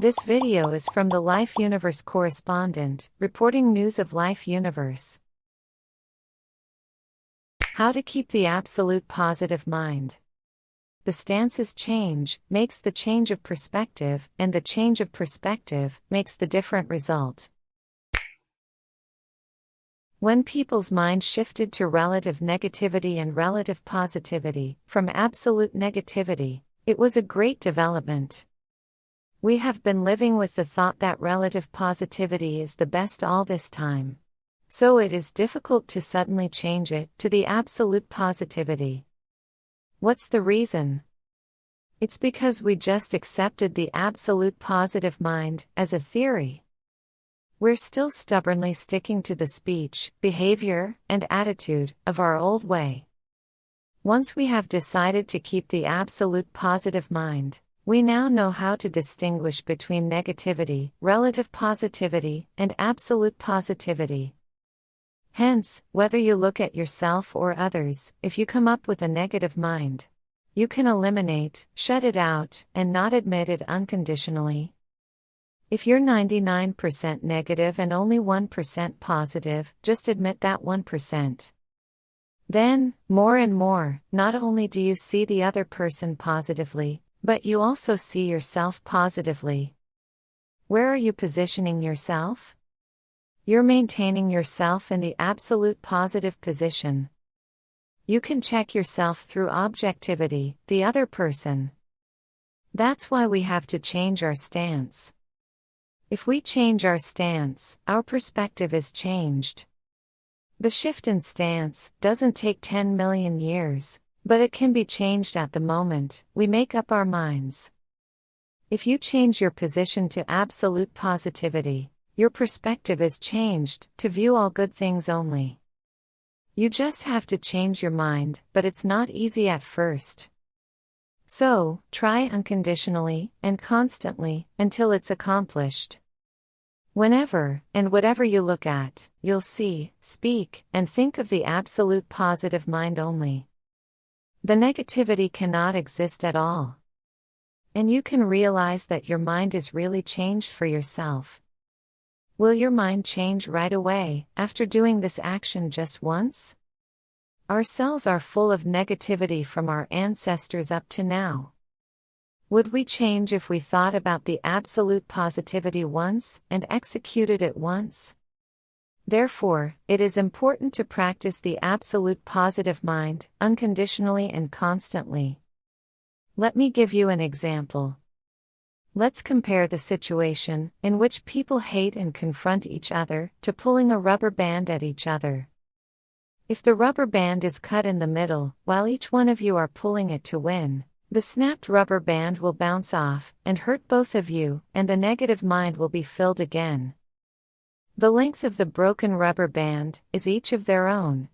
This video is from the Life Universe correspondent, reporting news of Life Universe. How to keep the absolute positive mind. The stances change makes the change of perspective, and the change of perspective makes the different result. When people's mind shifted to relative negativity and relative positivity, from absolute negativity, it was a great development. We have been living with the thought that relative positivity is the best all this time. So it is difficult to suddenly change it to the absolute positivity. What's the reason? It's because we just accepted the absolute positive mind as a theory. We're still stubbornly sticking to the speech, behavior, and attitude of our old way. Once we have decided to keep the absolute positive mind, we now know how to distinguish between negativity, relative positivity, and absolute positivity. Hence, whether you look at yourself or others, if you come up with a negative mind, you can eliminate, shut it out, and not admit it unconditionally. If you're 99% negative and only 1% positive, just admit that 1%. Then, more and more, not only do you see the other person positively, but you also see yourself positively. Where are you positioning yourself? You're maintaining yourself in the absolute positive position. You can check yourself through objectivity, the other person. That's why we have to change our stance. If we change our stance, our perspective is changed. The shift in stance doesn't take 10 million years, but it can be changed at the moment we make up our minds. If you change your position to absolute positivity, your perspective is changed to view all good things only. You just have to change your mind, but it's not easy at first. So, try unconditionally and constantly until it's accomplished. Whenever and whatever you look at, you'll see, speak, and think of the absolute positive mind only. The negativity cannot exist at all. And you can realize that your mind is really changed for yourself. Will your mind change right away after doing this action just once? Our cells are full of negativity from our ancestors up to now. Would we change if we thought about the absolute positivity once and executed it once? Therefore, it is important to practice the absolute positive mind, unconditionally and constantly. Let me give you an example. Let's compare the situation in which people hate and confront each other to pulling a rubber band at each other. If the rubber band is cut in the middle, while each one of you are pulling it to win, the snapped rubber band will bounce off and hurt both of you, and the negative mind will be filled again. The length of the broken rubber band is each of their own.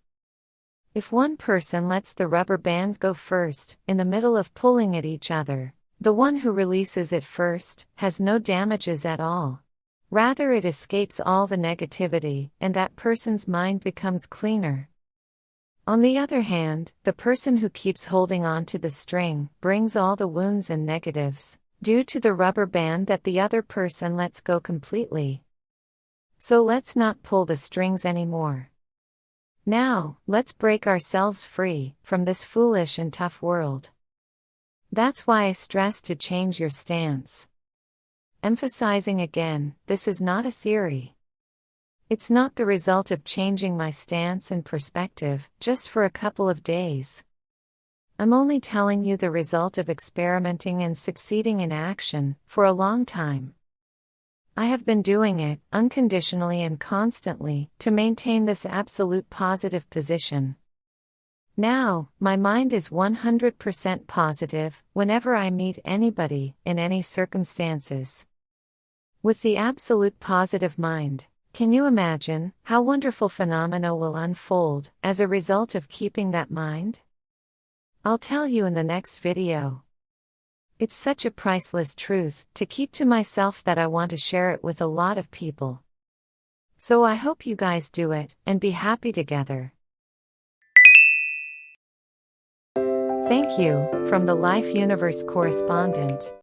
If one person lets the rubber band go first, in the middle of pulling at each other, the one who releases it first has no damages at all. Rather, it escapes all the negativity, and that person's mind becomes cleaner. On the other hand, the person who keeps holding on to the string brings all the wounds and negatives, due to the rubber band that the other person lets go completely. So let's not pull the strings anymore. Now, let's break ourselves free from this foolish and tough world. That's why I stress to change your stance. Emphasizing again, this is not a theory. It's not the result of changing my stance and perspective just for a couple of days. I'm only telling you the result of experimenting and succeeding in action for a long time. I have been doing it unconditionally and constantly to maintain this absolute positive position. Now, my mind is 100% positive whenever I meet anybody in any circumstances. With the absolute positive mind, can you imagine how wonderful phenomena will unfold as a result of keeping that mind? I'll tell you in the next video. It's such a priceless truth to keep to myself that I want to share it with a lot of people. So I hope you guys do it and be happy together. Thank you, from the Life Universe correspondent.